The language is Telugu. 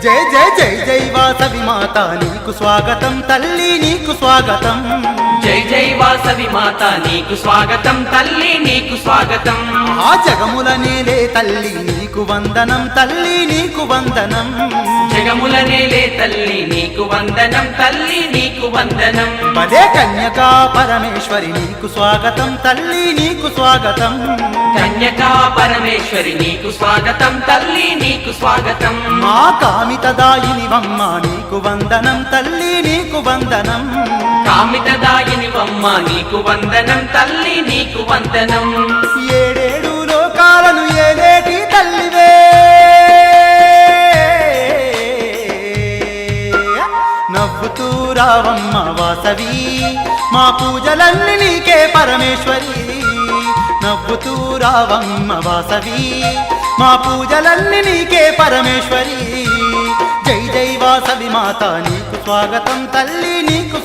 జై జై జై జై వాసవి మాత నీకు స్వాగతం తల్లి నీకు స్వాగతం జై జై వాసవి మాత నీకు స్వాగతం తల్లి నీకు స్వాగతం ఆ జగముల నేలే తల్లి నీకు వందనం తల్లి నీకు వందనం జగముల నేలే తల్లి నీకు వందనం తల్లి నీకు వందనం పదే కన్యకా పరమేశ్వరి నీకు స్వాగతం తల్లి నీకు స్వాగతం కన్యకా పరమేశ్వరి నీకు స్వాగతం తల్లి నీకు స్వాగతం మా కామితదాయిని వమ్మ నీకు వందనం తల్లి నీకు వందనం కామితదాయిని వమ్మ నీకు వందనం తల్లి నీకు వందనం ఏడేడు లోకాలను ఏలేటి తల్లివే నవ్వుతూ రావమ్మ వాసవి మా పూజలన్నీ నీకే పరమేశ్వరి నవ్వుతూ రావమ్మ వాసవి మా పూజలన్నీ నీకే పరమేశ్వరి జై జై వాసవి మాత నీకు స్వాగతం తల్లి నీకు